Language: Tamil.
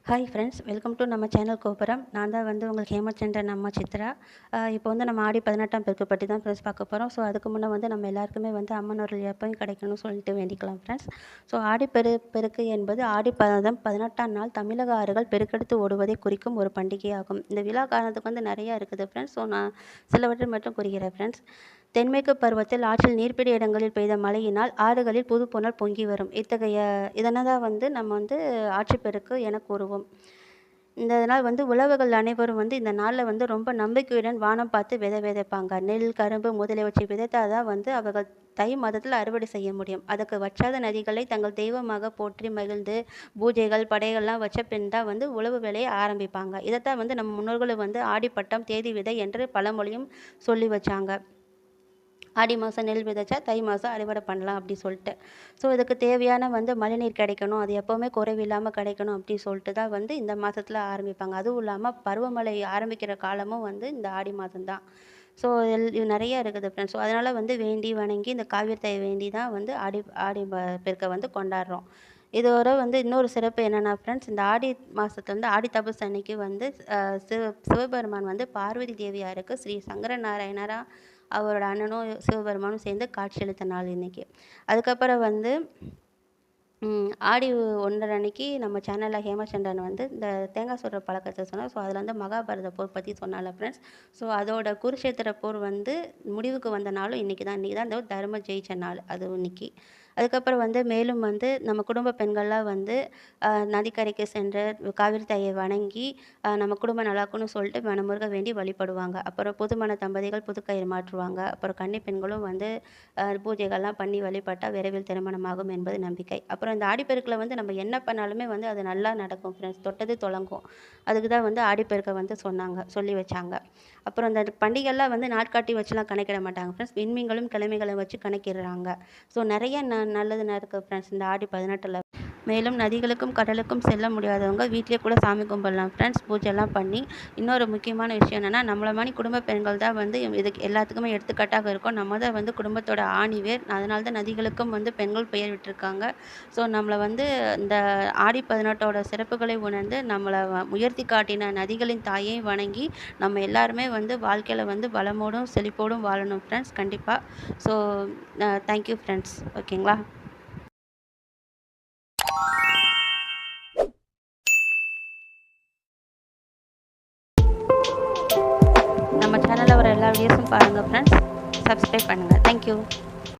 ஹாய் ஃப்ரெண்ட்ஸ், வெல்கம் டு நம்ம சேனல் கோபுரம். நான் தான் உங்களுக்கு ஹேமச்சந்திரன் அம்மா சித்ரா. இப்போ நம்ம ஆடி 18ஆம் பெருக்கு பற்றி தான் ஃப்ரெண்ட்ஸ் பார்க்க போகிறோம். ஸோ அதுக்கு முன்னே நம்ம எல்லாருக்குமே அம்மன் அருள் எப்பவும் கிடைக்கணும்னு சொல்லிட்டு வேண்டிக்கலாம் ஃப்ரெண்ட்ஸ். ஸோ பெருக்கு என்பது ஆடி 18ஆம் நாள் தமிழக ஆறுகள் பெருக்கெடுத்து ஓடுவதை குறிக்கும் ஒரு பண்டிகையாகும். இந்த விழா காரணத்துக்கு நிறையா இருக்குது ஃப்ரெண்ட்ஸ். ஸோ நான் சிலவற்றை மட்டும் குறிக்கிறேன் ஃப்ரெண்ட்ஸ். தென்மேற்கு பருவத்தில் ஆற்றில் நீர்ப்பிடி இடங்களில் பெய்த மழையினால் ஆறுகளில் புதுப்புணல் பொங்கி வரும். இதனை தான் நம்ம ஆட்சிப்பெருக்கு என கூறுவோம். இந்த நாள் உழவர்கள் அனைவரும் இந்த நாளில் ரொம்ப நம்பிக்கையுடன் வானம் பார்த்து விதைப்பாங்க. நெல், கரும்பு முதலியவற்றை விதைத்தாதான் அவர்கள் தை மாதத்தில் அறுவடை செய்ய முடியும். அதுக்கு வற்றாத நதிகளை தங்கள் தெய்வமாக போற்றி மகிழ்ந்து பூஜைகள் படைகள்லாம் வச்ச பின் தான் உழவு வேலையை ஆரம்பிப்பாங்க. இதைத்தான் நம்ம முன்னோர்கள் ஆடிப்பட்டம் தேதி விதை என்று பழமொழியும் சொல்லி வச்சாங்க. ஆடி மாதம் நெல் விதைச்சா தை மாதம் அறுவடை பண்ணலாம் அப்படி சொல்லிட்டு. ஸோ இதுக்கு தேவையான மழைநீர் கிடைக்கணும், அது எப்போவுமே குறைவில்லாமல் கிடைக்கணும் அப்படி சொல்லிட்டு தான் இந்த மாதத்தில் ஆரம்பிப்பாங்க. அதுவும் இல்லாமல் பருவமழை ஆரம்பிக்கிற காலமும் இந்த ஆடி மாதம் தான். ஸோ இது நிறைய இருக்குது ஃப்ரெண்ட்ஸ். ஸோ அதனால் வேண்டி வணங்கி இந்த காவிரி தாயை வேண்டி தான் ஆடி ஆடி பெருக்கை கொண்டாடுறோம். இதோட இன்னொரு சிறப்பு என்னென்னா ஃப்ரெண்ட்ஸ், இந்த ஆடி மாதத்துல ஆடி தபசு அன்னைக்கு சிவபெருமான் பார்வதி தேவியாருக்கு ஸ்ரீ சங்கர நாராயணரா அவரோட அண்ணனும் சிவபெருமானும் சேர்ந்து காட்சியளித்த நாள் இன்னைக்கு. அதுக்கப்புறம் ஆடி 1 அன்னைக்கு நம்ம சேனலில் ஹேமச்சந்திரன் இந்த தேங்காய் சுடுற பழக்கத்தை சொன்னார். ஸோ அதில் மகாபாரத போர் பற்றி சொன்னால ஃப்ரெண்ட்ஸ். ஸோ அதோட குருஷேத்திர போர் முடிவுக்கு வந்த நாளும் இன்றைக்கி தான் இந்த தர்மம் ஜெயிச்ச நாள் அது இன்னைக்கு. அதுக்கப்புறம் மேலும் நம்ம குடும்ப பெண்கள்லாம் நதிக்கரைக்கு சென்று காவிரி தாயை வணங்கி நம்ம குடும்பம் நல்லாக்குன்னு சொல்லிட்டு மனமுருக வேண்டி வழிபடுவாங்க. அப்புறம் புதுமண தம்பதிகள் புதுக்கயிறு மாற்றுவாங்க. அப்புறம் கன்னி பெண்களும் பூஜைகள்லாம் பண்ணி வழிபட்டால் விரைவில் திருமணமாகும் என்பது நம்பிக்கை. அப்புறம் இந்த ஆடிப்பெருக்கில் நம்ம என்ன பண்ணாலுமே அது நல்லா நடக்கும் ஃப்ரெண்ட்ஸ். தொட்டது தொடங்கும். அதுக்கு தான் ஆடிப்பெருக்கை சொல்லி வச்சாங்க. அப்புறம் இந்த பண்டிகைலாம் நாட்காட்டி வச்சுலாம் கணக்கிட மாட்டாங்க ஃப்ரெண்ட்ஸ். விண்மீன்களும் கிழமைகளை வச்சு கணக்கிடுறாங்க. ஸோ நிறைய நல்லது நடக்குது ஃப்ரெண்ட்ஸ் இந்த ஆடி 18. மேலும் நதிகளுக்கும் கடலுக்கும் செல்ல முடியாதவங்க வீட்டிலே கூட சாமி கும்பிடலாம் ஃப்ரெண்ட்ஸ், பூஜைலாம் பண்ணி. இன்னொரு முக்கியமான விஷயம் என்னென்னா, நம்மள மாதிரி குடும்ப பெண்கள் தான் இதுக்கு எல்லாத்துக்குமே எடுத்துக்காட்டாக இருக்கும். நம்ம தான் குடும்பத்தோட ஆணிவேர். அதனால தான் நதிகளுக்கும் பெண்கள் பெயர் விட்டுருக்காங்க. ஸோ நம்மளை இந்த ஆடி 18ஓட சிறப்புகளை உணர்ந்து நம்மளை உயர்த்தி காட்டின நதிகளின் தாயை வணங்கி நம்ம எல்லாருமே வாழ்க்கையில் வளமோடும் செழிப்போடும் வாழணும் ஃப்ரெண்ட்ஸ் கண்டிப்பாக. So thank you friends. ஓகேங்களா? நம்ம சேனலில் வர எல்லா வீடியோஸும் பாருங்கள் ஃப்ரெண்ட்ஸ். சப்ஸ்கிரைப் பண்ணுங்கள். தேங்க்யூ.